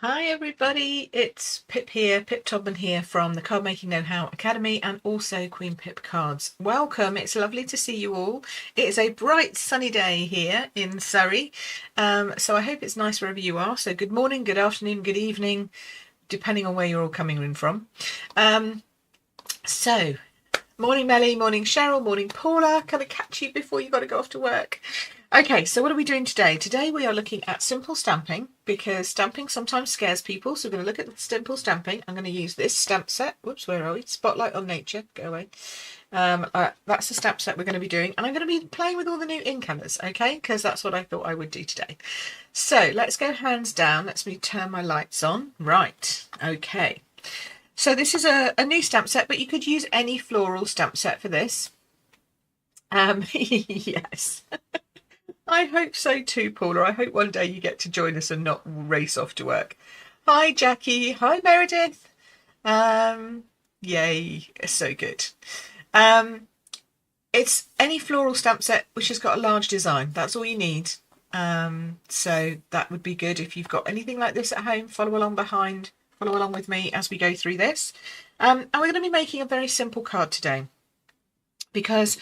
Hi everybody, it's Pip here, Pip Todman here from the Card Making Know-How Academy and also Queen Pip Cards. Welcome, it's lovely to see you all. It is a bright sunny day here in Surrey, so I hope it's nice wherever you are. So good morning, good afternoon, good evening, depending on where you're all coming in from. So, morning Melly, morning Cheryl, morning Paula. Can I catch you before you've got to go off to work? Okay, so what are we doing today? Today we are looking at simple stamping because stamping sometimes scares people. So we're going to look at the simple stamping. I'm going to use this stamp set. Whoops, where are we? Spotlight on Nature. Go away. That's the stamp set we're going to be doing. And I'm going to be playing with all the new ink colours, okay? Because that's what I thought I would do today. So let's go hands down. Let me turn my lights on. Right, okay. So this is a new stamp set, but you could use any floral stamp set for this. Yes. I hope so too, Paula. I hope one day you get to join us and not race off to work. Hi, Jackie. Hi, Meredith. Yay. So good. It's any floral stamp set which has got a large design. That's all you need. So that would be good. If you've got anything like this at home, follow along with me as we go through this. And we're going to be making a very simple card today because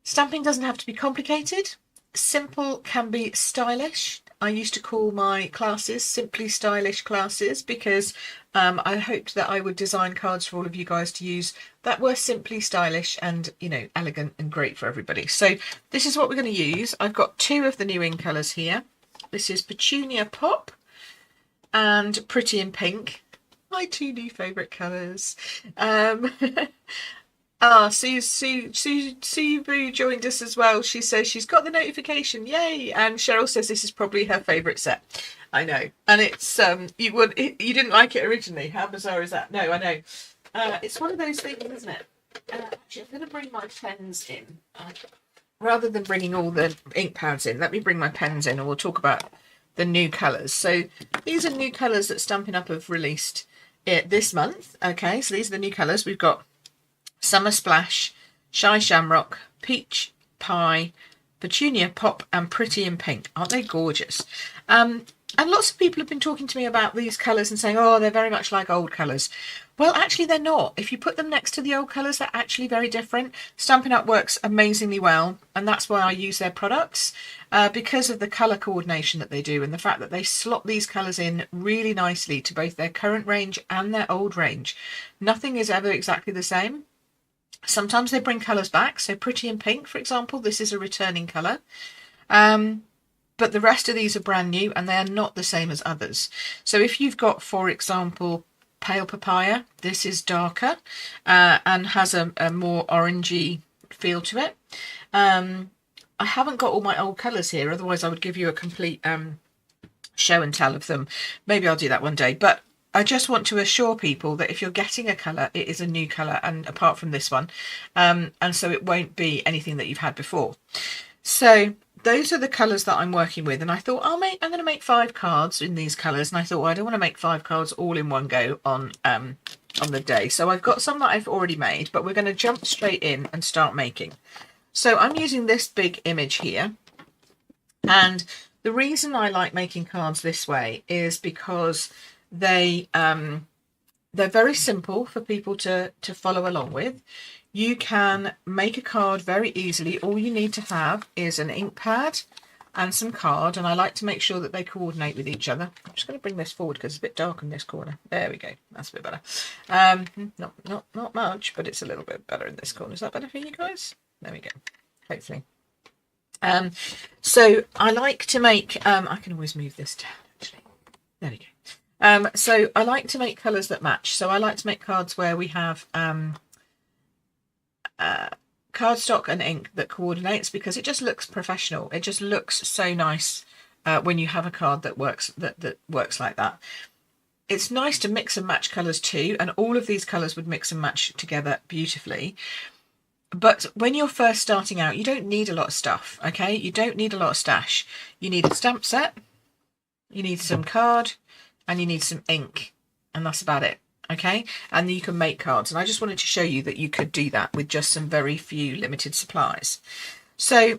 stamping doesn't have to be complicated. Simple can be stylish. I used to call my classes Simply Stylish classes because I hoped that I would design cards for all of you guys to use that were simply stylish and, you know, elegant and great for everybody. So this is what we're going to use. I've got two of the new ink colours here. This is Petunia Pop and Pretty in Pink. My two new favourite colours. Sue Boo joined us as well. She says she's got the notification, yay! And Cheryl says this is probably her favourite set. I know, and it's you didn't like it originally. How bizarre is that? No, I know. It's one of those things, isn't it? Actually, I'm going to bring my pens in rather than bringing all the ink pads in. Let me bring my pens in, and we'll talk about the new colours. So these are new colours that Stampin' Up have released this month. Okay, so these are the new colours. We've got Summer Splash, Shy Shamrock, Peach Pie, Petunia Pop and Pretty in Pink. Aren't they gorgeous? And lots of people have been talking to me about these colours and saying, oh, they're very much like old colours. Well, actually, they're not. If you put them next to the old colours, they're actually very different. Stampin' Up works amazingly well, and that's why I use their products, because of the colour coordination that they do and the fact that they slot these colours in really nicely to both their current range and their old range. Nothing is ever exactly the same. Sometimes they bring colours back. So Pretty in Pink, for example, this is a returning colour. But the rest of these are brand new and they are not the same as others. So if you've got, for example, Pale Papaya, this is darker and has a more orangey feel to it. I haven't got all my old colours here, otherwise I would give you a complete show and tell of them. Maybe I'll do that one day. But I just want to assure people that if you're getting a colour, it is a new colour, and apart from this one, and so it won't be anything that you've had before. So those are the colours that I'm working with, and I thought I'm going to make 5 cards in these colours, and I thought, well, I don't want to make 5 cards all in one go on the day. So I've got some that I've already made, but we're going to jump straight in and start making. So I'm using this big image here, and the reason I like making cards this way is because they're very simple for people to follow along with. You can make a card very easily. All you need to have is an ink pad and some card, and I like to make sure that they coordinate with each other. I'm just going to bring this forward because it's a bit dark in this corner. There we go. That's a bit better. Not much, but it's a little bit better in this corner. Is that better for you guys? There we go. Hopefully. So I like to make. I can always move this down. Actually, there we go. So I like to make colours that match. So I like to make cards where we have cardstock and ink that coordinates, because it just looks professional. It just looks so nice when you have a card that works like that. It's nice to mix and match colours too, and all of these colours would mix and match together beautifully. But when you're first starting out, you don't need a lot of stuff, okay? You don't need a lot of stash. You need a stamp set, you need some card, and you need some ink, and that's about it, okay? And you can make cards, and I just wanted to show you that you could do that with just some very few limited supplies. So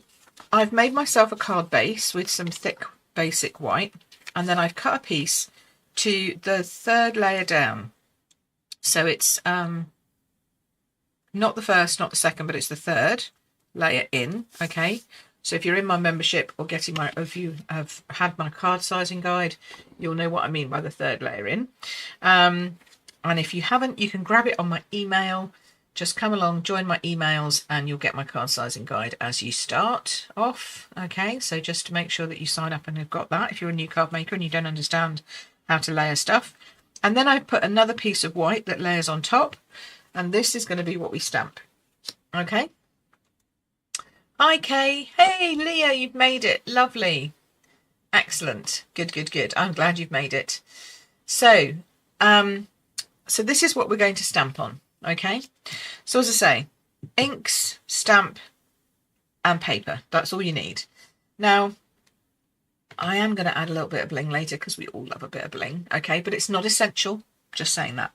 I've made myself a card base with some thick basic white, and then I've cut a piece to the third layer down. So it's not the first, not the second, but it's the third layer in. Okay, so if you're in my membership or if you have had my card sizing guide, you'll know what I mean by the third layer in. And if you haven't, you can grab it on my email. Just come along, join my emails, and you'll get my card sizing guide as you start off. Okay, so just to make sure that you sign up and have got that if you're a new card maker and you don't understand how to layer stuff. And then I put another piece of white that layers on top, and this is going to be what we stamp. Okay. Hi Kay. Hey Leah, you've made it. Lovely. Excellent. Good, good, good. I'm glad you've made it. So, so this is what we're going to stamp on. Okay, so as I say, inks, stamp and paper. That's all you need. Now, I am going to add a little bit of bling later because we all love a bit of bling. Okay, but it's not essential. Just saying that.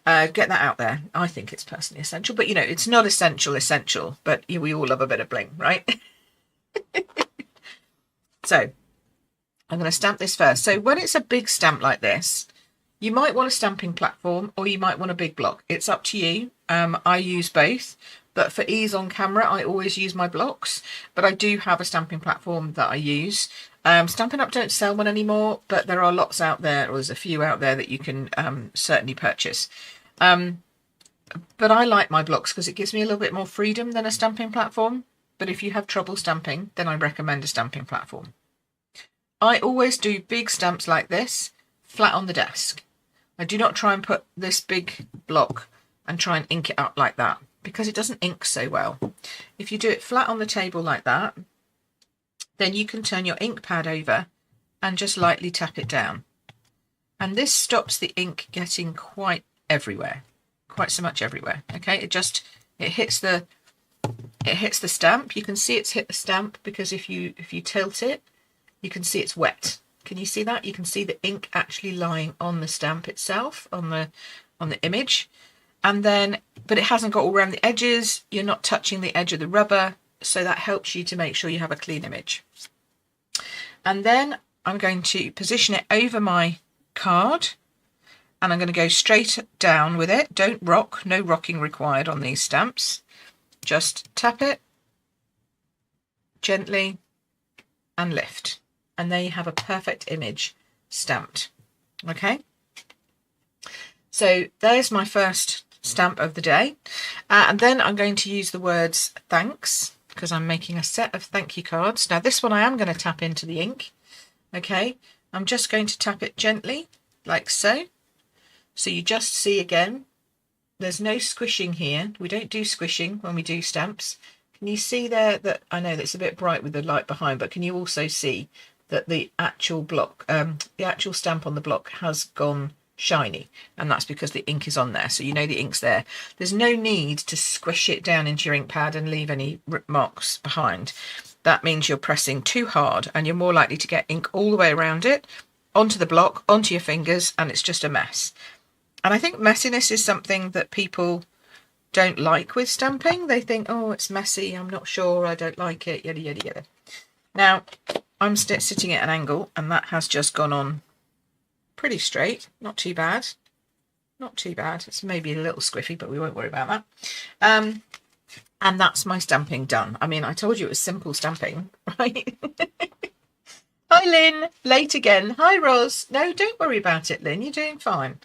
Get that out there. I think it's personally essential, but you know, it's not essential, but we all love a bit of bling, right? So I'm going to stamp this first. So when it's a big stamp like this, you might want a stamping platform or you might want a big block. It's up to you. I use both, but for ease on camera, I always use my blocks, but I do have a stamping platform that I use. Stampin' Up don't sell one anymore, but there are lots out there, or there's a few out there that you can certainly purchase. But I like my blocks because it gives me a little bit more freedom than a stamping platform. But if you have trouble stamping, then I recommend a stamping platform. I always do big stamps like this, flat on the desk. I do not try and put this big block and try and ink it up like that because it doesn't ink so well. If you do it flat on the table like that, then you can turn your ink pad over and just lightly tap it down. And this stops the ink getting quite everywhere, quite so much everywhere. Okay, it hits the stamp. You can see it's hit the stamp because if you tilt it, you can see it's wet. Can you see that? You can see the ink actually lying on the stamp itself, on the image. And then, but it hasn't got all around the edges. You're not touching the edge of the rubber. So that helps you to make sure you have a clean image. And then I'm going to position it over my card and I'm going to go straight down with it. Don't rock, no rocking required on these stamps. Just tap it gently and lift. And there you have a perfect image stamped. Okay, so there's my first stamp of the day. And then I'm going to use the words thanks because I'm making a set of thank you cards. Now this one I am going to tap into the ink. Okay, I'm just going to tap it gently like so. So you just see again, there's no squishing here. We don't do squishing when we do stamps. Can you see there that, I know that's a bit bright with the light behind, but can you also see that the actual block, the actual stamp on the block has gone shiny, and that's because the ink is on there, so you know the ink's there. There's no need to squish it down into your ink pad and leave any rip marks behind. That means you're pressing too hard and you're more likely to get ink all the way around it, onto the block, onto your fingers, and it's just a mess. And I think messiness is something that people don't like with stamping. They think, oh, it's messy, I'm not sure, I don't like it, yada yada yada. Now I'm sitting at an angle and that has just gone on pretty straight. Not too bad. Not too bad. It's maybe a little squiffy, but we won't worry about that. And that's my stamping done. I mean, I told you it was simple stamping, right? Hi, Lynn. Late again. Hi, Ros. No, don't worry about it, Lynn. You're doing fine.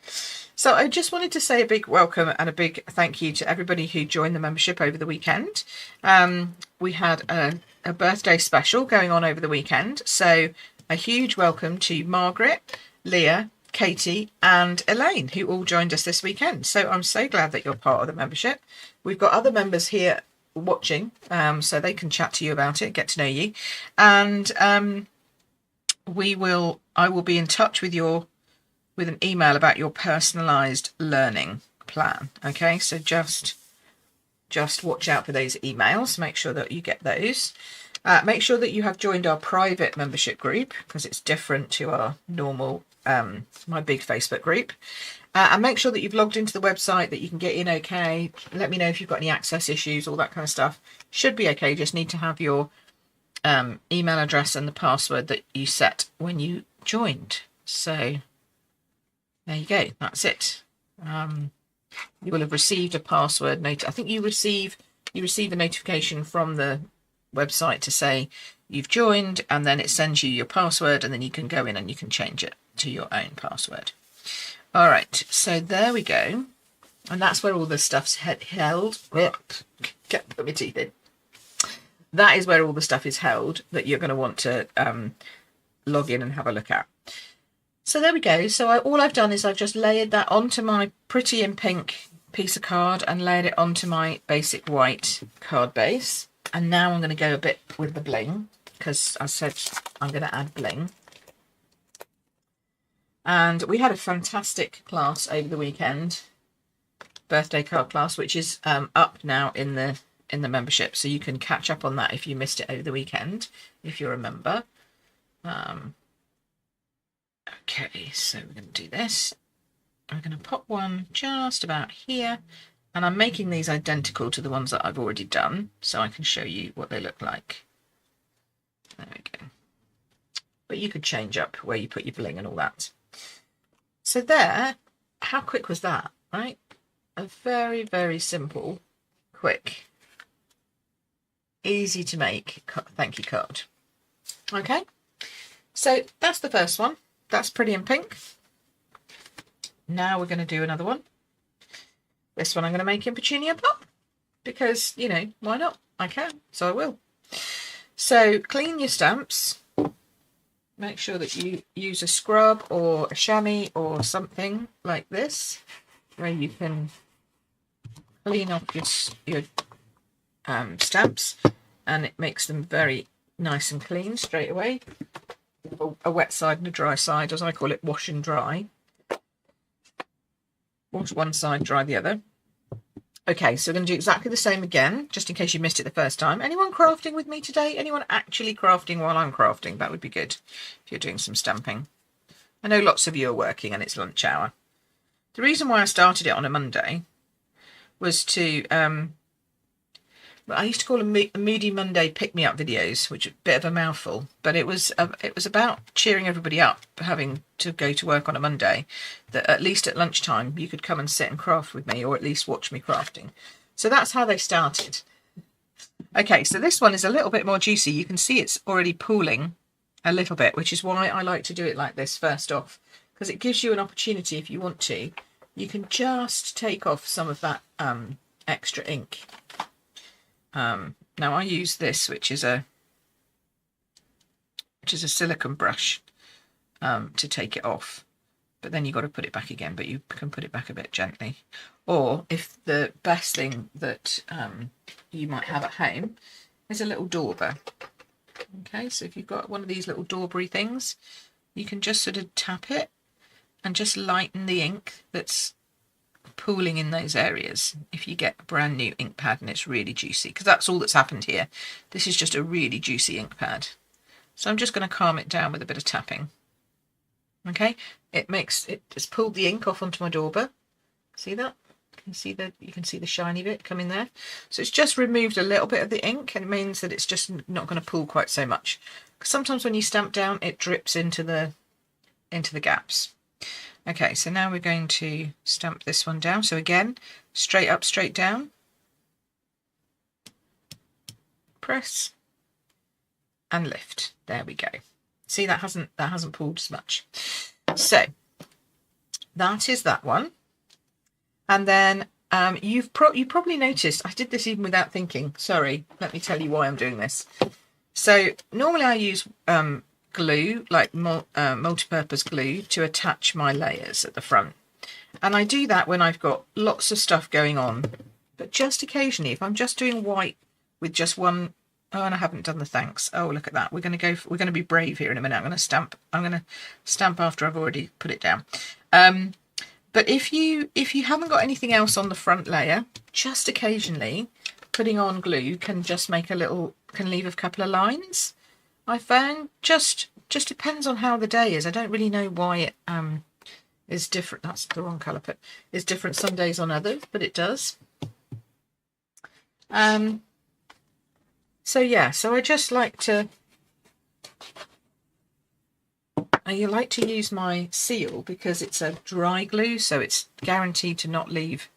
So I just wanted to say a big welcome and a big thank you to everybody who joined the membership over the weekend. We had a birthday special going on over the weekend. So a huge welcome to Margaret, Leah, Katie and Elaine, who all joined us this weekend. So I'm so glad that you're part of the membership. We've got other members here watching, so they can chat to you about it, get to know you. And I will be in touch with an email about your personalized learning plan. Okay, so just watch out for those emails. Make sure that you get those. Make sure that you have joined our private membership group because it's different to our normal, my big Facebook group. And make sure that you've logged into the website, that you can get in okay. Let me know if you've got any access issues, all that kind of stuff. Should be okay. You just need to have your email address and the password that you set when you joined. So There you go. That's it. You will have received a password note. I think you receive a notification from the website to say you've joined, and then it sends you your password, and then you can go in and you can change it to your own password. All right, so there we go. And that's where all the stuff's held. Get put my teeth in. That is where all the stuff is held that you're going to want to log in and have a look at. So there we go. So all I've done is I've just layered that onto my pretty in pink piece of card and layered it onto my basic white card base. And now I'm going to go a bit with the bling, because I said I'm going to add bling. And we had a fantastic class over the weekend, birthday card class, which is up now in the membership, so you can catch up on that if you missed it over the weekend, if you're a member. Okay, so we're going to do this. I'm going to pop one just about here, and I'm making these identical to the ones that I've already done, so I can show you what they look like. There we go. But you could change up where you put your bling and all that. So there, how quick was that, right? A very, very simple, quick, easy to make thank you card. Okay, so that's the first one. That's pretty in pink. Now we're going to do another one. This one I'm going to make in Petunia Pop, because, you know, why not? I can, so I will. So clean your stamps. Make sure that you use a scrub or a chamois or something like this, where you can clean off your stamps, and it makes them very nice and clean straight away. A wet side and a dry side, as I call it, wash and dry. Wash one side, dry the other. Okay, so we're going to do exactly the same again, just in case you missed it the first time. Anyone crafting with me today? Anyone actually crafting while I'm crafting? That would be good if you're doing some stamping. I know lots of you are working and it's lunch hour. The reason why I started it on a Monday was to, I used to call them Moody Monday pick-me-up videos, which is a bit of a mouthful, but it was about cheering everybody up, having to go to work on a Monday, that at least at lunchtime you could come and sit and craft with me, or at least watch me crafting. So that's how they started. Okay, so this one is a little bit more juicy. You can see it's already pooling a little bit, which is why I like to do it like this first off, because it gives you an opportunity, if you want to, you can just take off some of that extra ink. Now I use this, which is a silicone brush to take it off, but then you've got to put it back again, but you can put it back a bit gently. Or if the best thing that you might have at home is a little dauber. Okay, so if you've got one of these little daubery things, you can just sort of tap it and just lighten the ink that's pooling in those areas. If you get a brand new ink pad and it's really juicy, because that's all that's happened here. This is just a really juicy ink pad. So I'm just going to calm it down with a bit of tapping. Okay, it's pulled the ink off onto my dauber. See that? You can see the shiny bit coming there. So it's just removed a little bit of the ink, and it means that it's just not going to pool quite so much. Because sometimes when you stamp down, it drips into the gaps. Okay, so now we're going to stamp this one down. So again, straight up, straight down. Press and lift. There we go. See, that hasn't pulled as much. So that is that one. And then you've probably noticed, I did this even without thinking. Sorry, let me tell you why I'm doing this. So normally I use glue, like multi-purpose glue, to attach my layers at the front. And I do that when I've got lots of stuff going on. But just occasionally, if I'm just doing white with just one, oh, and I haven't done the thanks. Oh, look at that. We're going to be brave here in a minute. I'm going to stamp after I've already put it down. But if you haven't got anything else on the front layer, just occasionally putting on glue can just can leave a couple of lines. I found just depends on how the day is. I don't really know why it is different. That's the wrong colour, but it's different some days on others, but it does. So yeah, so I just like to I like to use my seal because it's a dry glue, so it's guaranteed to not leave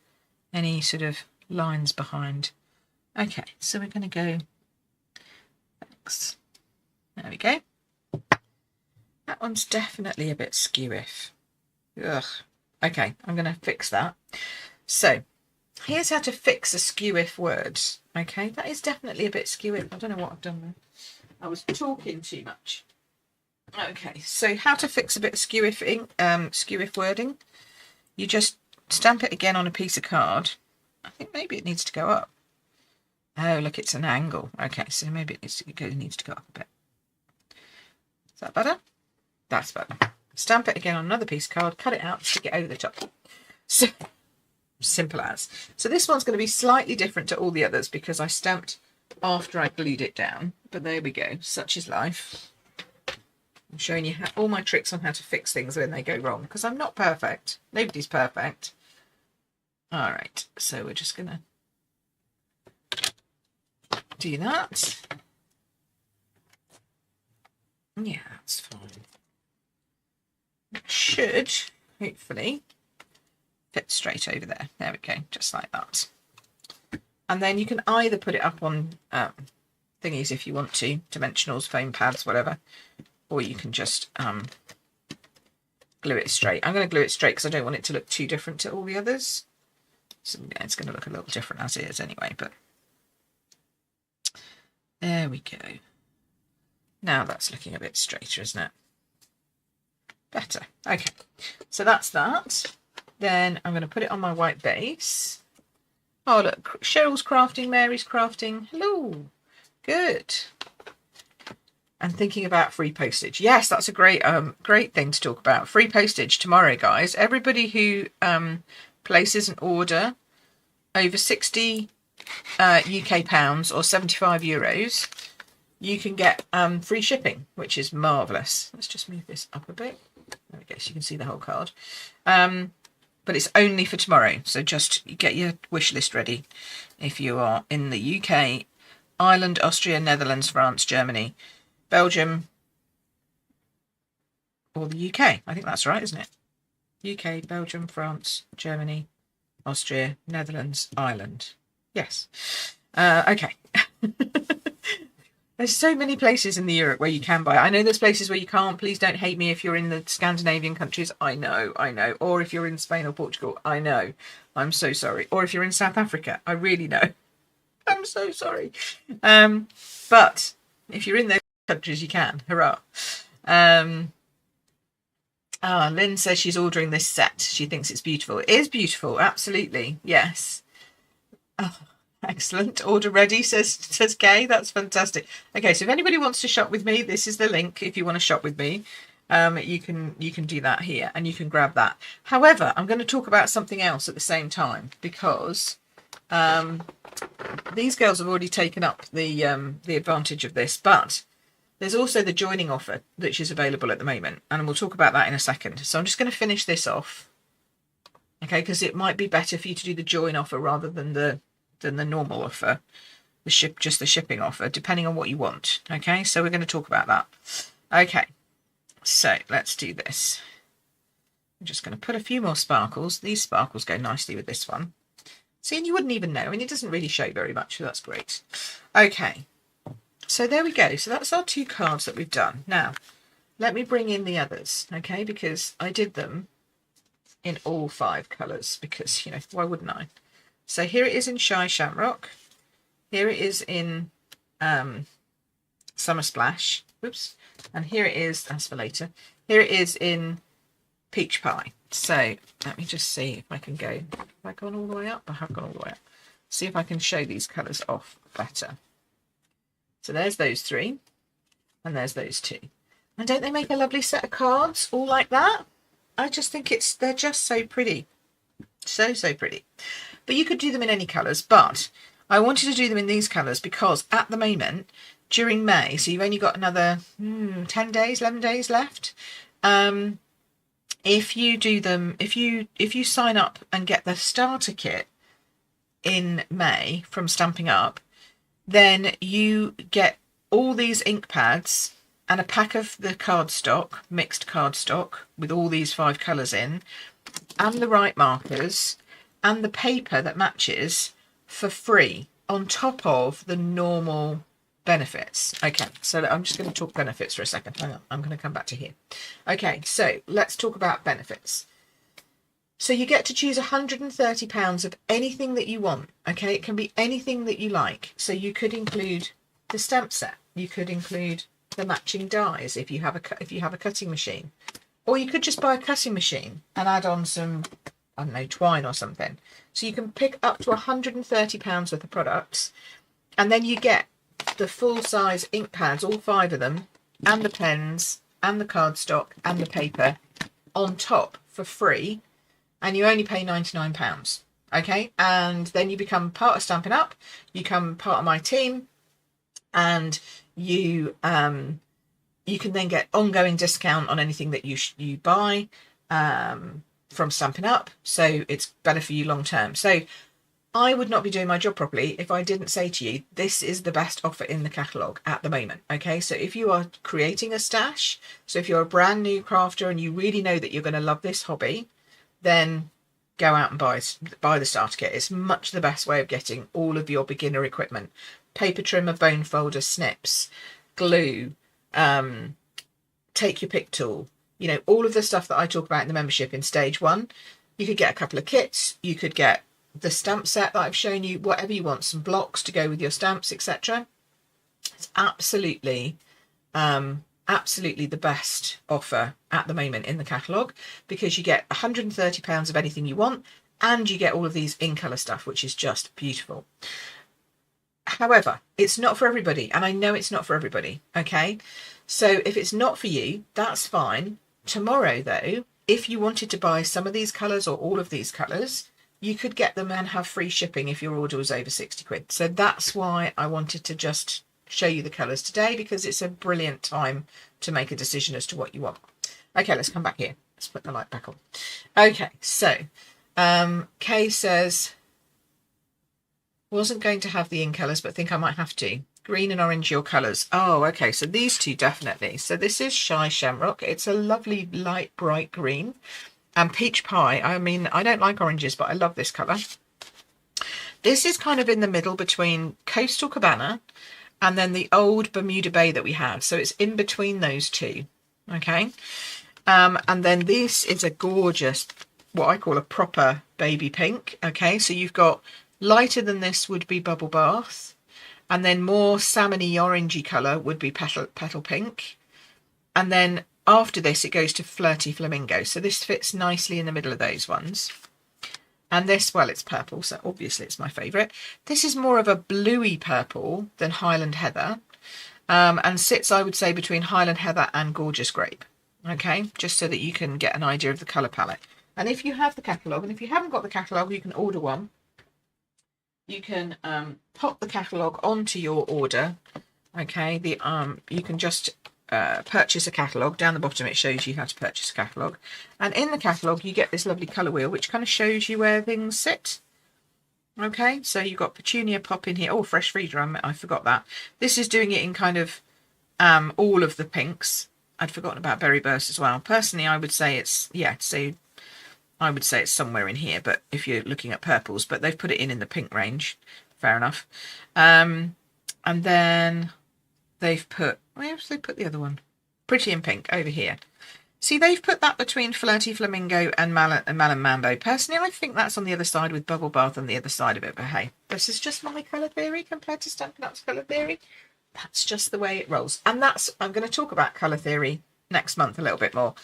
any sort of lines behind. Okay, so we're going to go, thanks. There we go. That one's definitely a bit skew-if. Ugh. Okay, I'm going to fix that. So here's how to fix a skew-if word. Okay, that is definitely a bit skew-if. I don't know what I've done there. I was talking too much. Okay, so how to fix a bit of skew-if wording. You just stamp it again on a piece of card. I think maybe it needs to go up. Oh, look, it's an angle. Okay, so maybe it needs to go up a bit. Is that better? That's better. Stamp it again on another piece of card, cut it out, stick it over the top. So simple as. So this one's going to be slightly different to all the others because I stamped after I glued it down. But there we go. Such is life. I'm showing you all my tricks on how to fix things when they go wrong because I'm not perfect. Nobody's perfect. All right. So we're just going to do that. Yeah, that's fine. It should, hopefully, fit straight over there. There we go, just like that. And then you can either put it up on thingies if you want to, dimensionals, foam pads, whatever, or you can just glue it straight. I'm going to glue it straight because I don't want it to look too different to all the others. So yeah, it's going to look a little different as it is anyway, but there we go. Now that's looking a bit straighter, isn't it? Better. Okay, so that's that. Then I'm going to put it on my white base. Oh, look, Cheryl's crafting, Mary's crafting. Hello. Good. And thinking about free postage. Yes, that's a great thing to talk about. Free postage tomorrow, guys. Everybody who places an order over 60 UK pounds or 75 euros, you can get free shipping, which is marvellous. Let's just move this up a bit. There we go, so you can see the whole card. But it's only for tomorrow, so just get your wish list ready if you are in the UK, Ireland, Austria, Netherlands, France, Germany, Belgium, or the UK. I think that's right, isn't it? UK, Belgium, France, Germany, Austria, Netherlands, Ireland. Yes. Okay. There's so many places in the Europe where you can buy. I know there's places where you can't. Please don't hate me if you're in the Scandinavian countries. I know. Or if you're in Spain or Portugal. I know. I'm so sorry. Or if you're in South Africa. I really know. I'm so sorry. But if you're in those countries, you can. Hurrah. Lynn says she's ordering this set. She thinks it's beautiful. It is beautiful. Absolutely. Yes. Oh. Excellent. Order ready, says Kay. That's fantastic. Okay, so if anybody wants to shop with me, this is the link. If you want to shop with me, you can do that here and you can grab that. However, I'm going to talk about something else at the same time because these girls have already taken up the advantage of this, but there's also the joining offer which is available at the moment, and we'll talk about that in a second. So I'm just going to finish this off, okay, because it might be better for you to do the join offer rather than the normal offer, just the shipping offer, depending on what you want. Okay, so we're going to talk about that. Okay, so let's do this. I'm just going to put a few more sparkles. These sparkles go nicely with this one. See, and you wouldn't even know. I mean, it doesn't really show very much, so that's great. Okay, so there we go. So that's our 2 cards that we've done. Now, let me bring in the others, okay, because I did them in all 5 colours because, you know, why wouldn't I? So here it is in Shy Shamrock. Here it is in Summer Splash. Oops. And here it is, that's for later. Here it is in Peach Pie. So let me just see if I can go. Have I gone all the way up? I have gone all the way up. See if I can show these colours off better. So there's those 3. And there's those 2. And don't they make a lovely set of cards all like that? I just think they're just so pretty. So pretty. But you could do them in any colours, but I wanted to do them in these colours because at the moment, during May, so you've only got another 10 days, 11 days left. If you do them, if you sign up and get the starter kit in May from Stampin' Up, then you get all these ink pads and a pack of the cardstock, mixed cardstock with all these 5 colours in, and the right markers and the paper that matches for free on top of the normal benefits. Okay, so I'm just going to talk benefits for a second. Hang on, I'm going to come back to here. Okay, so let's talk about benefits. So you get to choose £130 of anything that you want. Okay, it can be anything that you like. So you could include the stamp set. You could include the matching dies if you have a cutting machine, or you could just buy a cutting machine and add on some, I don't know, twine or something. So you can pick up to £130 worth of products, and then you get the full size ink pads, all 5 of them, and the pens and the cardstock and the paper on top for free, and you only pay £99. Okay, and then you become part of Stampin' Up, you become part of my team, and you can then get ongoing discount on anything that you buy from Stampin' Up, so it's better for you long term. So I would not be doing my job properly if I didn't say to you, this is the best offer in the catalogue at the moment. Okay, so if you are creating a stash, so if you're a brand new crafter and you really know that you're going to love this hobby, then go out and buy the starter kit. It's much the best way of getting all of your beginner equipment. Paper trimmer, bone folder, snips, glue, take your pick tool, you know, all of the stuff that I talk about in the membership in stage 1. You could get a couple of kits, you could get the stamp set that I've shown you, whatever you want, some blocks to go with your stamps, etc. It's absolutely the best offer at the moment in the catalogue, because you get £130 of anything you want, and you get all of these in colour stuff, which is just beautiful. However, it's not for everybody, and I know it's not for everybody. Okay, so if it's not for you, that's fine. Tomorrow though, if you wanted to buy some of these colours or all of these colours, you could get them and have free shipping if your order was over 60 quid. So that's why I wanted to just show you the colours today, because it's a brilliant time to make a decision as to what you want. Okay, let's come back here. Let's put the light back on. Okay, so Kay says, wasn't going to have the in colours, but think I might have to. Green and orange, your colours. Oh, okay, so these two definitely. So this is Shy Shamrock. It's a lovely light bright green. And Peach Pie, I mean, I don't like oranges, but I love this colour. This is kind of in the middle between Coastal Cabana and then the old Bermuda Bay that we have. So it's in between those two, okay? And then this is a gorgeous, what I call a proper baby pink, okay? So you've got lighter than this would be Bubble Bath, and then more salmony orangey colour would be Petal Pink. And then after this, it goes to Flirty Flamingo. So this fits nicely in the middle of those ones. And this, well, it's purple, so obviously it's my favourite. This is more of a bluey purple than Highland Heather, and sits, I would say, between Highland Heather and Gorgeous Grape. Okay, just so that you can get an idea of the colour palette. And if you have the catalogue, and if you haven't got the catalogue, you can order one. You can pop the catalogue onto your order. Okay, you can just purchase a catalogue. Down the bottom it shows you how to purchase a catalogue, and in the catalogue you get this lovely colour wheel which kind of shows you where things sit. Okay, so you've got Petunia Pop in here. Oh, Fresh Freezer, I forgot that. This is doing it in kind of all of the pinks. I'd forgotten about Berry Burst as well. Personally, I would say it's, yeah, so I would say it's somewhere in here, but if you're looking at purples, but they've put it in the pink range. Fair enough. And then they've put, where have they put the other one? Pretty in Pink over here. See, they've put that between Flirty Flamingo and Melon Mambo. Personally, I think that's on the other side with Bubble Bath on the other side of it. But hey, this is just my colour theory compared to Stampin' Up's colour theory. That's just the way it rolls. And that's, I'm going to talk about colour theory next month a little bit more.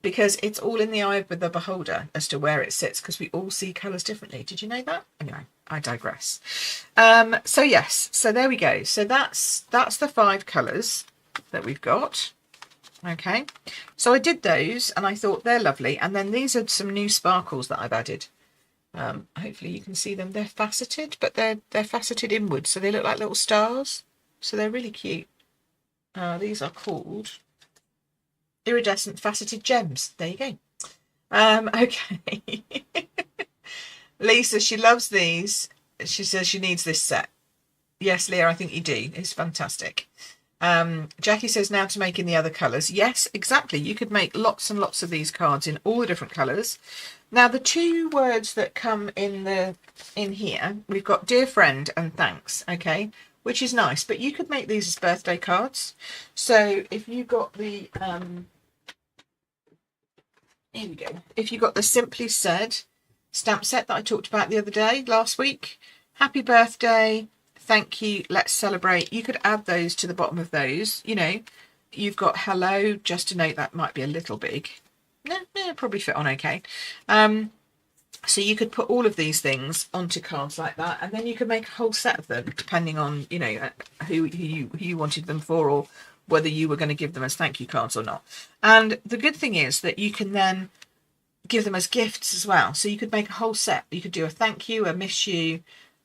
Because it's all in the eye of the beholder as to where it sits, because we all see colours differently. Did you know that? Anyway, I digress. So yes, so there we go. So that's the 5 colours that we've got. Okay, so I did those and I thought they're lovely. And then these are some new sparkles that I've added. Hopefully you can see them. They're faceted, but they're faceted inwards, so they look like little stars. So they're really cute. These are called Iridescent Faceted Gems. There you go. Okay. Lisa, she loves these. She says she needs this set. Yes, Leah, I think you do. It's fantastic. Jackie says now to make in the other colours. Yes, exactly. You could make lots and lots of these cards in all the different colours. Now the two words that come in here, we've got dear friend and thanks, okay, which is nice, but you could make these as birthday cards. So if you got the here we go. If you got the Simply Said stamp set that I talked about the other day, last week, happy birthday, thank you, let's celebrate. You could add those to the bottom of those. You know, you've got hello, just to note that might be a little big. No, probably fit on okay. So you could put all of these things onto cards like that, and then you could make a whole set of them, depending on, you know, who you wanted them for, or whether you were going to give them as thank you cards or not. And the good thing is that you can then give them as gifts as well. So you could make a whole set. You could do a thank you, a miss you,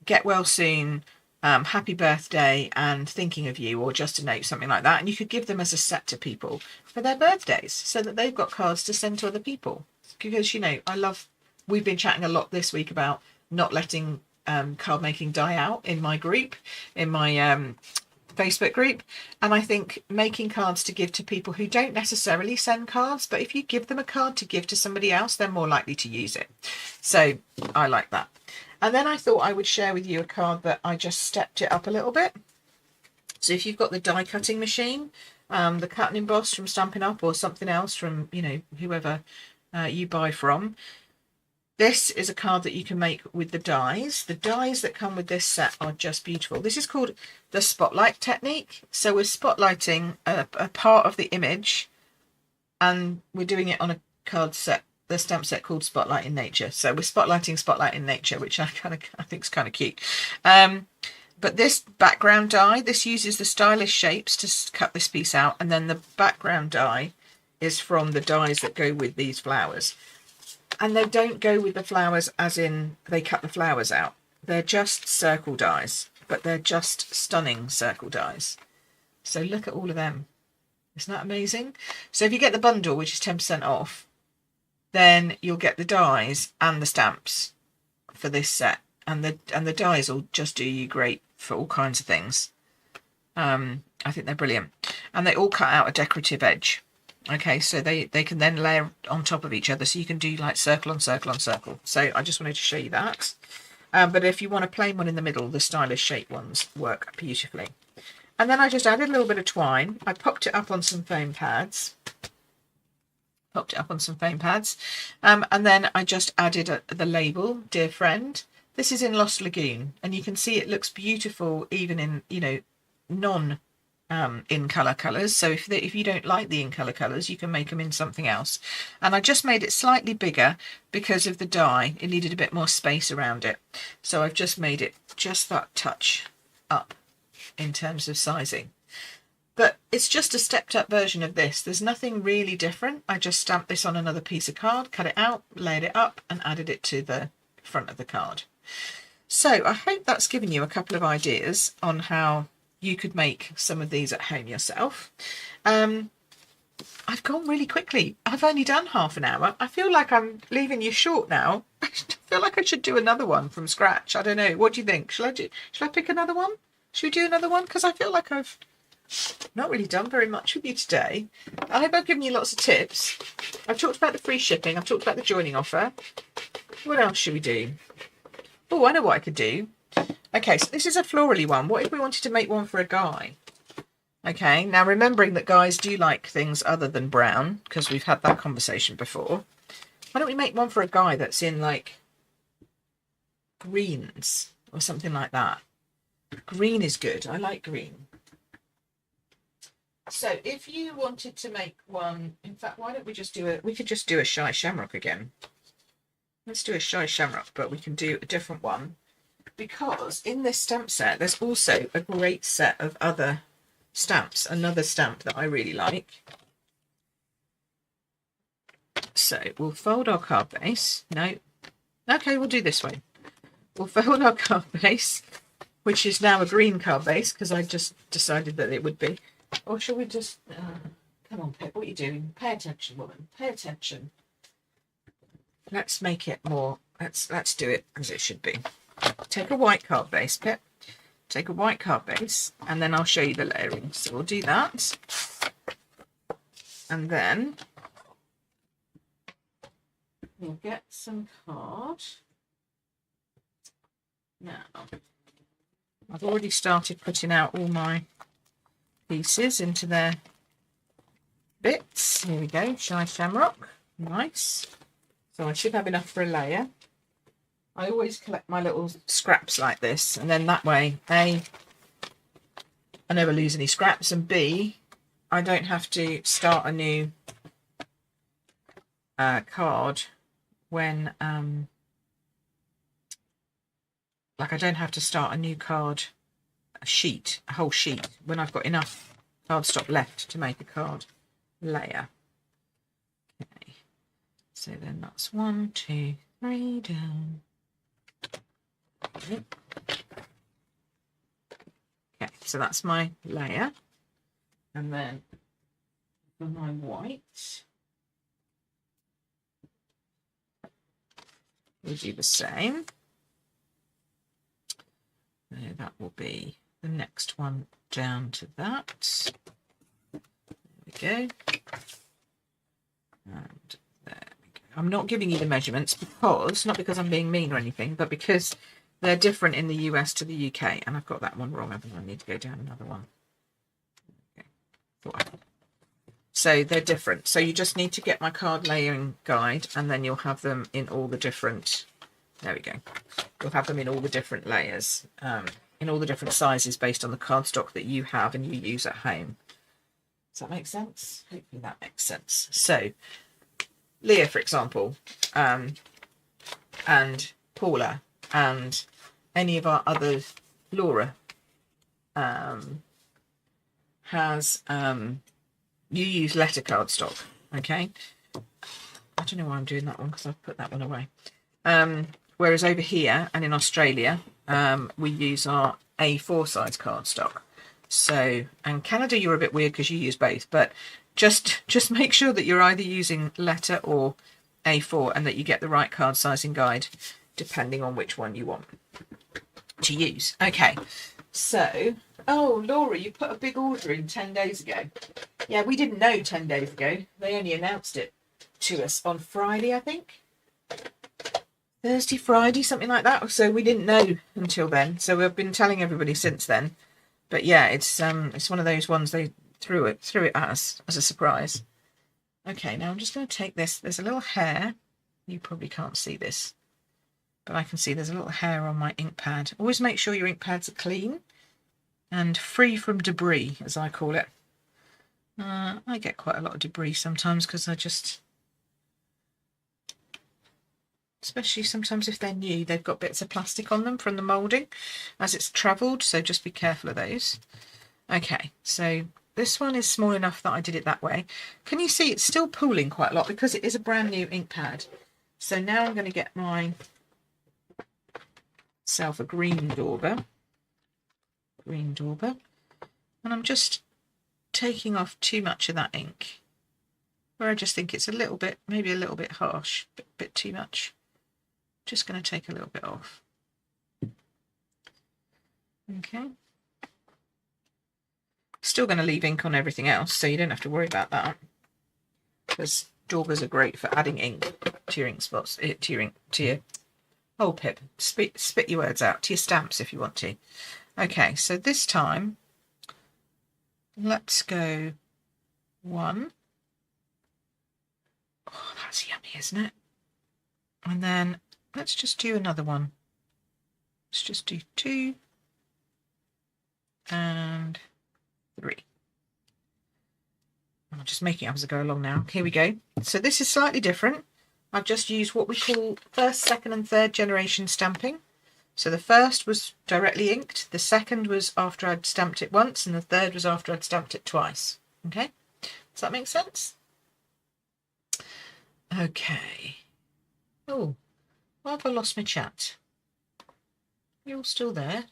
get well soon, happy birthday, and thinking of you, or just a note, something like that. And you could give them as a set to people for their birthdays, so that they've got cards to send to other people. Because, you know, we've been chatting a lot this week about not letting card making die out in my group, in my Facebook group, and I think making cards to give to people who don't necessarily send cards, but if you give them a card to give to somebody else, they're more likely to use it. So I like that. And then I thought I would share with you a card that I just stepped it up a little bit. So if you've got the die cutting machine, the cut and emboss from Stampin' Up, or something else from, you know, whoever you buy from, this is a card that you can make with the dies. The dies that come with this set are just beautiful. This is called the spotlight technique. So we're spotlighting a part of the image, and we're doing it on a card set, the stamp set called Spotlight in Nature. So we're spotlighting Spotlight in Nature, which I think is kind of cute. But this background die, this uses the stylish shapes to cut this piece out, and then the background die is from the dies that go with these flowers. And they don't go with the flowers as in they cut the flowers out. They're just circle dies, but they're just stunning circle dies. So look at all of them. Isn't that amazing? So if you get the bundle, which is 10% off, then you'll get the dies and the stamps for this set. And the dies will just do you great for all kinds of things. I think they're brilliant. And they all cut out a decorative edge. Okay, so they can then layer on top of each other, so you can do like circle on circle on circle. So I just wanted to show you that. But if you want a plain one in the middle, the stylish shape ones work beautifully. And then I just added a little bit of twine. I popped it up on some foam pads. And then I just added the label, Dear Friend. This is in Lost Lagoon, and you can see it looks beautiful even in, you know, non in colour colours. So if you don't like the in colour colours, you can make them in something else. And I just made it slightly bigger because of the die. It needed a bit more space around it, so I've just made it just that touch up in terms of sizing. But it's just a stepped up version of this. There's nothing really different. I just stamped this on another piece of card, cut it out, layered it up, and added it to the front of the card. So I hope that's given you a couple of ideas on how you could make some of these at home yourself. I've gone really quickly. I've only done half an hour. I feel like I'm leaving you short now. I feel like I should do another one from scratch. I don't know. What do you think? Shall I pick another one? Should we do another one? Because I feel like I've not really done very much with you today. I hope I've given you lots of tips. I've talked about the free shipping. I've talked about the joining offer. What else should we do? Oh, I know what I could do. Okay, so this is a florally one. What if we wanted to make one for a guy? Okay, now remembering that guys do like things other than brown, because we've had that conversation before. Why don't we make one for a guy that's in like greens or something like that? Green is good. I like green. So if you wanted to make one, in fact, why don't we just do we could just do a Shy Shamrock again. Let's do a Shy Shamrock, but we can do a different one. Because in this stamp set, there's also a great set of other stamps. Another stamp that I really like. So we'll fold our card base. No. Okay, we'll do this way. We'll fold our card base, which is now a green card base, because I just decided that it would be. Or shall we just... come on, Pip, what are you doing? Pay attention, woman. Pay attention. Let's make it more... Let's do it as it should be. Take a white card base, Pip. take a white card base, and then I'll show you the layering. So we'll do that. And then we'll get some card. Now, I've already started putting out all my pieces into their bits. Here we go, Shy Shamrock. Nice. So I should have enough for a layer. I always collect my little scraps like this, and then that way, A, I never lose any scraps, and B, I don't have to start a new card when, like I don't have to start a new card, a whole sheet, when I've got enough cardstock left to make a card layer. Okay, so then that's 1, 2, 3 down. Okay, so that's my layer, and then for my white, we'll do the same. So that will be the next one down to that. There we go. And there we go. I'm not giving you the measurements because, not because I'm being mean or anything, but because they're different in the US to the UK, and I've got that one wrong, haven't I? I need to go down another one. Okay. So they're different. So you just need to get my card layering guide, and then you'll have them in all the different, there we go. You'll have them in all the different layers, in all the different sizes based on the cardstock that you have and you use at home. Does that make sense? Hopefully that makes sense. So Leah, for example, and Paula, and any of our other, Laura, has, you use letter cardstock, okay? I don't know why I'm doing that one because I've put that one away. Whereas over here and in Australia, we use our A4 size cardstock. So, and Canada, you're a bit weird because you use both, but just make sure that you're either using letter or A4 and that you get the right card sizing guide depending on which one you want to use. Okay, so, oh, Laura, you put a big order in 10 days ago. Yeah, we didn't know 10 days ago. They only announced it to us on Friday, I think. Thursday, Friday, something like that. So we didn't know until then. So we've been telling everybody since then. But yeah, it's one of those ones they threw it at us as a surprise. Okay, now I'm just going to take this. There's a little hair. You probably can't see this, but I can see there's a little hair on my ink pad. Always make sure your ink pads are clean and free from debris, as I call it. I get quite a lot of debris sometimes because I just, especially sometimes if they're new, they've got bits of plastic on them from the moulding as it's travelled, so just be careful of those. Okay, so this one is small enough that I did it that way. Can you see it's still pooling quite a lot because it is a brand new ink pad. So now I'm going to get myself a green dauber, and I'm just taking off too much of that ink where I just think it's a little bit, maybe a little bit harsh, bit too much. Just going to take a little bit off. Okay. Still going to leave ink on everything else, so you don't have to worry about that. Because daubers are great for adding ink to your ink spots, to your oh Pip, spit your words out, to your stamps if you want to. Okay, so this time let's go 1. Oh, that's yummy, isn't it? And then let's just do another one. Let's just do 2 and 3. I'm just making it up as I go along now. Here we go. So this is slightly different. I've just used what we call first, second and third generation stamping. So the first was directly inked, the second was after I'd stamped it once, and the third was after I'd stamped it twice. Okay, does that make sense? Okay. Oh, why have I lost my chat? You're all still there?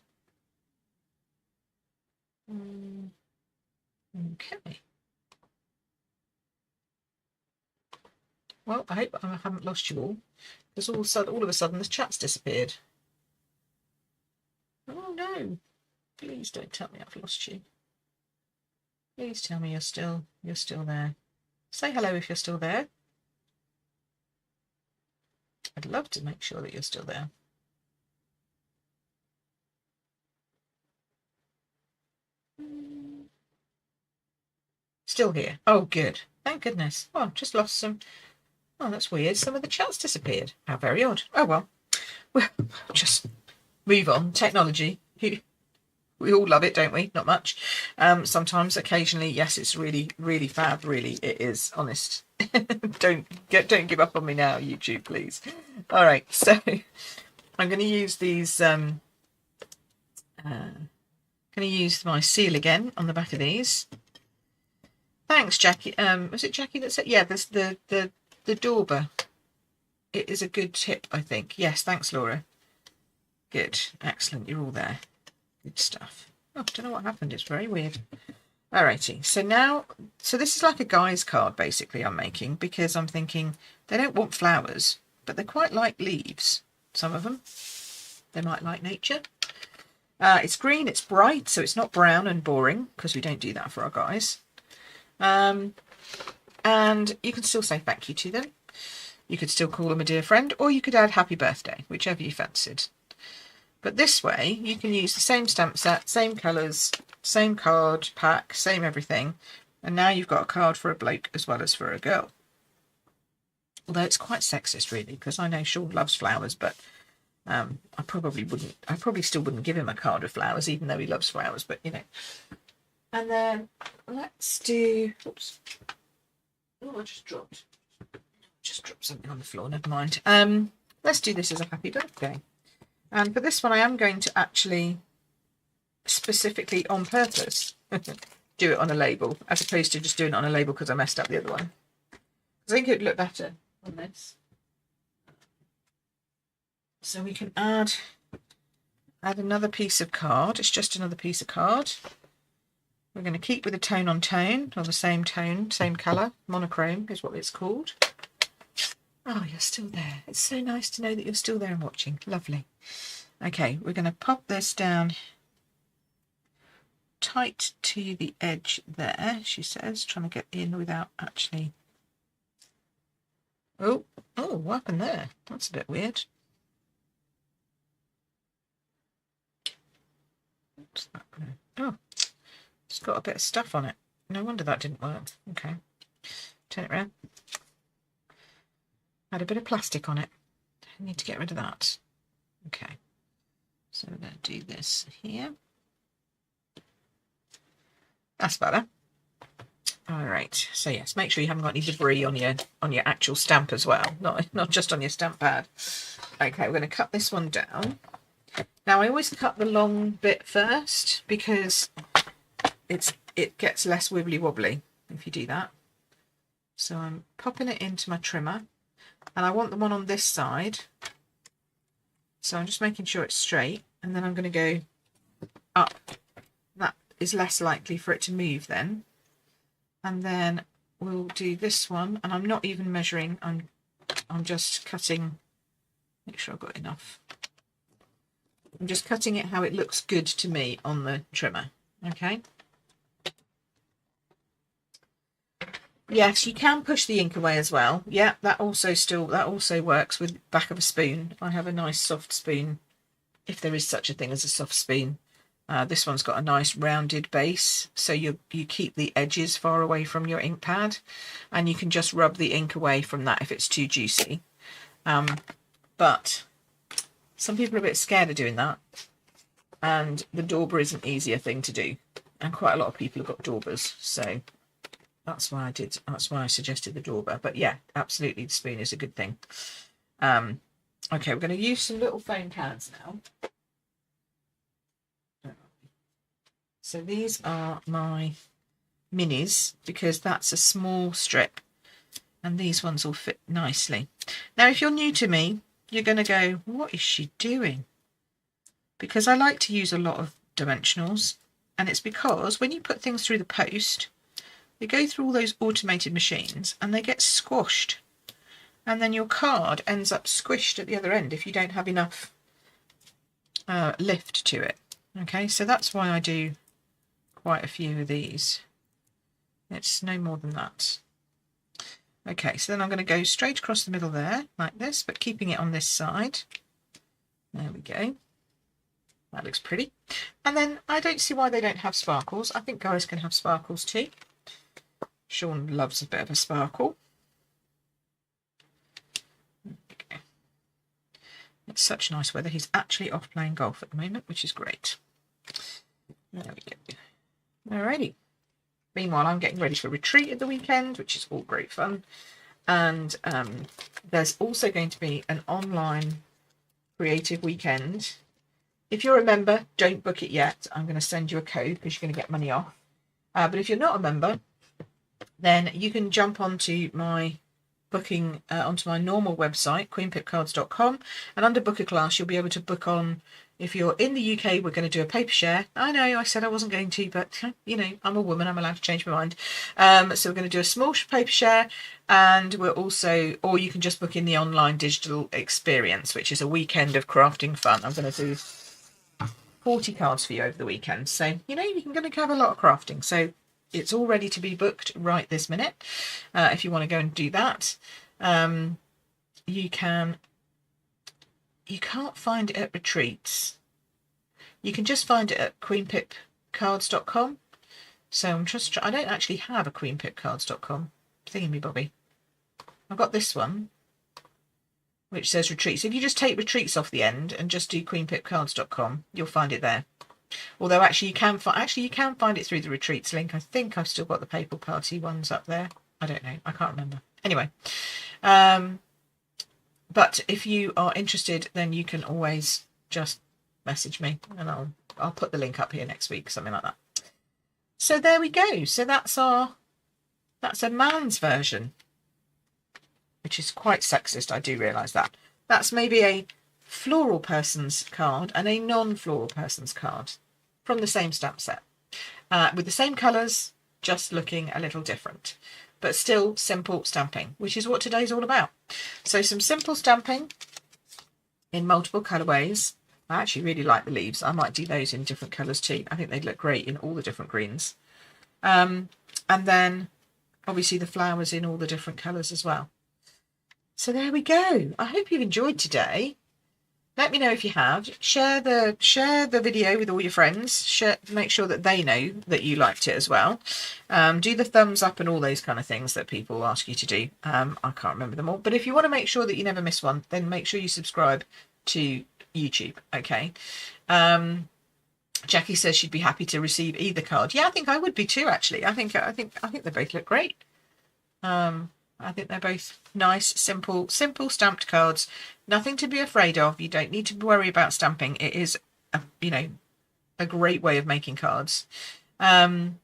Okay. Well, I hope I haven't lost you all, because all of a sudden the chat's disappeared. Oh no. Please don't tell me I've lost you. Please tell me you're still there. Say hello if you're still there. I'd love to make sure that you're still there. Still here. Oh, good. Thank goodness. Oh, I've just lost some. Oh, that's weird. Some of the chat's disappeared. How very odd. Oh, well. We'll just move on. Technology. We all love it, don't we? Not much. Sometimes, occasionally, yes, it's really, really fab. Really, it is. Honest. Don't give up on me now, YouTube, please. All right, so I'm going to use these. Going to use my seal again on the back of these. Thanks, Jackie. Was it Jackie that said? Yeah, this the dauber. It is a good tip, I think. Yes, thanks, Laura. Good, excellent. You're all there. Good stuff. Oh, I don't know what happened. It's very weird. Alrighty. So now, this is like a guy's card, basically, I'm making, because I'm thinking they don't want flowers, but they quite like leaves. Some of them. They might like nature. It's green, it's bright, so it's not brown and boring, because we don't do that for our guys. And you can still say thank you to them. You could still call them a dear friend, or you could add happy birthday, whichever you fancied. But this way, you can use the same stamp set, same colours, same card pack, same everything. And now you've got a card for a bloke as well as for a girl. Although it's quite sexist, really, because I know Sean loves flowers, but I probably still wouldn't give him a card of flowers, even though he loves flowers, but you know. And then let's do, oops. Oh, I just dropped something on the floor, never mind. Let's do this as a happy birthday. And for this one, I am going to actually specifically on purpose do it on a label, as opposed to just doing it on a label because I messed up the other one. I think it would look better on this. So we can add another piece of card. It's just another piece of card. We're going to keep with the tone on tone, or the same tone, same colour. Monochrome is what it's called. Oh, you're still there. It's so nice to know that you're still there and watching. Lovely. Okay, we're going to pop this down tight to the edge there, she says, trying to get in without actually... Oh, what happened there? That's a bit weird. What's that? Oh, it's got a bit of stuff on it. No wonder that didn't work. Okay, turn it around. Had a bit of plastic on it. I need to get rid of that. Okay, so we're going to do this here. That's better. All right. So yes, make sure you haven't got any debris on your actual stamp as well, not just on your stamp pad. Okay, we're going to cut this one down. Now I always cut the long bit first because it gets less wibbly wobbly if you do that. So I'm popping it into my trimmer. And I want the one on this side, so I'm just making sure it's straight, and then I'm going to go up. That is less likely for it to move then. And then we'll do this one, and I'm not even measuring, I'm just cutting, make sure I've got enough. I'm just cutting it how it looks good to me on the trimmer, okay? Yes, you can push the ink away as well. Yeah, that also works with the back of a spoon. I have a nice soft spoon, if there is such a thing as a soft spoon. This one's got a nice rounded base, so you keep the edges far away from your ink pad, and you can just rub the ink away from that if it's too juicy. But some people are a bit scared of doing that, and the dauber is an easier thing to do, and quite a lot of people have got daubers, so that's why I suggested the dauber. But yeah, absolutely, the spoon is a good thing. Okay, we're going to use some little foam cans now. So these are my minis, because that's a small strip, and these ones will fit nicely. Now, if you're new to me, you're going to go, what is she doing? Because I like to use a lot of dimensionals, and it's because when you put things through the post, they go through all those automated machines and they get squashed, and then your card ends up squished at the other end if you don't have enough lift to it. Okay, so that's why I do quite a few of these. It's no more than that. Okay, so then I'm going to go straight across the middle there, like this, but keeping it on this side. There we go. That looks pretty. And then I don't see why they don't have sparkles. I think guys can have sparkles too. Sean loves a bit of a sparkle. Okay. It's such nice weather. He's actually off playing golf at the moment, which is great. There we go. Alrighty. Meanwhile, I'm getting ready for retreat at the weekend, which is all great fun. And there's also going to be an online creative weekend. If you're a member, don't book it yet. I'm going to send you a code because you're going to get money off. But if you're not a member, then you can jump onto my booking, onto my normal website, queenpipcards.com, and under book a class, you'll be able to book on. If you're in the UK, we're going to do a paper share. I know I said I wasn't going to, but you know, I'm a woman, I'm allowed to change my mind. So we're going to do a small paper share, and we're also, or you can just book in the online digital experience, which is a weekend of crafting fun. I'm going to do 40 cards for you over the weekend. So, you know, you're going to have a lot of crafting. So it's all ready to be booked right this minute. If you want to go and do that, you can. You can't find it at retreats. You can just find it at queenpipcards.com. So I'm just, I don't actually have a queenpipcards.com thingy-bobby. I've got this one, which says retreats. If you just take retreats off the end and just do queenpipcards.com, you'll find it there. Although actually you can find it through the retreats link. I think I've still got the Papal Party ones up there. I don't know. I can't remember. Anyway. But if you are interested, then you can always just message me and I'll put the link up here next week, something like that. So there we go. So that's a man's version, which is quite sexist. I do realise that. That's maybe a floral person's card and a non-floral person's card from the same stamp set, with the same colours, just looking a little different. But still simple stamping, which is what today's all about. So some simple stamping in multiple colourways. I actually really like the leaves. I might do those in different colours too. I think they'd look great in all the different greens. And then obviously the flowers in all the different colours as well. So there we go. I hope you've enjoyed today. Let me know if you have. Share the video with all your friends. Make sure that they know that you liked it as well. Do the thumbs up and all those kind of things that people ask you to do. I can't remember them all. But if you want to make sure that you never miss one, then make sure you subscribe to YouTube. Okay. Jackie says she'd be happy to receive either card. Yeah, I think I would be too. Actually, I think they both look great. I think they're both nice, simple stamped cards. Nothing to be afraid of. You don't need to worry about stamping. It is, a great way of making cards. And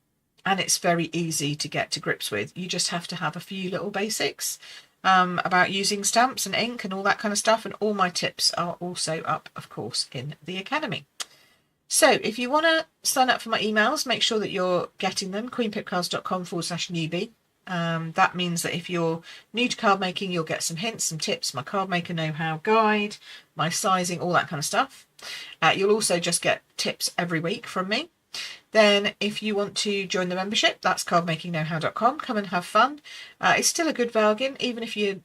it's very easy to get to grips with. You just have to have a few little basics about using stamps and ink and all that kind of stuff. And all my tips are also up, of course, in the Academy. So if you want to sign up for my emails, make sure that you're getting them, queenpipcards.com/newbie. That means that if you're new to card making, you'll get some hints, some tips, my card maker know-how guide, my sizing, all that kind of stuff. You'll also just get tips every week from me. Then if you want to join the membership, that's cardmakingknowhow.com. Come and have fun. It's still a good bargain, even if you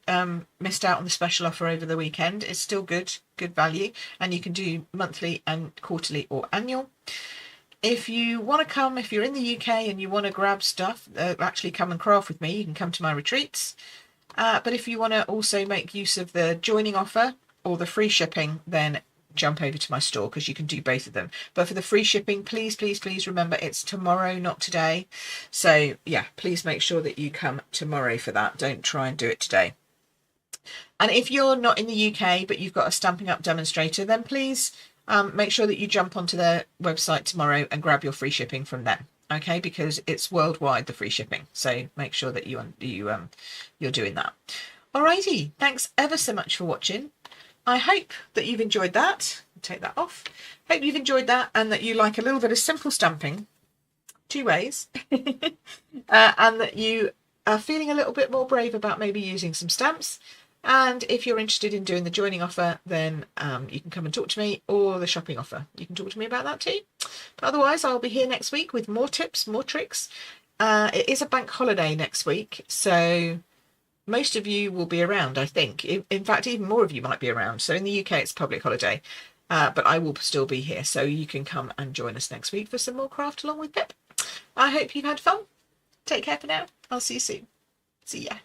missed out on the special offer over the weekend. It's still good value, and you can do monthly and quarterly or annual. If you want to come, if you're in the UK and you want to grab stuff, actually come and craft with me, you can come to my retreats. But if you want to also make use of the joining offer or the free shipping, then jump over to my store because you can do both of them. But for the free shipping, please remember it's tomorrow, not today. So yeah, please make sure that you come tomorrow for that. Don't try and do it today. And if you're not in the UK but you've got a Stampin' Up demonstrator, then please make sure that you jump onto their website tomorrow and grab your free shipping from them, okay? Because it's worldwide, the free shipping. So make sure that you're doing that. Alrighty, thanks ever so much for watching. I hope that you've enjoyed that. I'll take that off. Hope you've enjoyed that and that you like a little bit of simple stamping, 2 ways, and that you are feeling a little bit more brave about maybe using some stamps. And if you're interested in doing the joining offer, then you can come and talk to me, or the shopping offer. You can talk to me about that too. But otherwise, I'll be here next week with more tips, more tricks. It is a bank holiday next week, so most of you will be around, I think. In fact, even more of you might be around. So in the UK, it's a public holiday, but I will still be here. So you can come and join us next week for some more craft along with Pip. I hope you've had fun. Take care for now. I'll see you soon. See ya.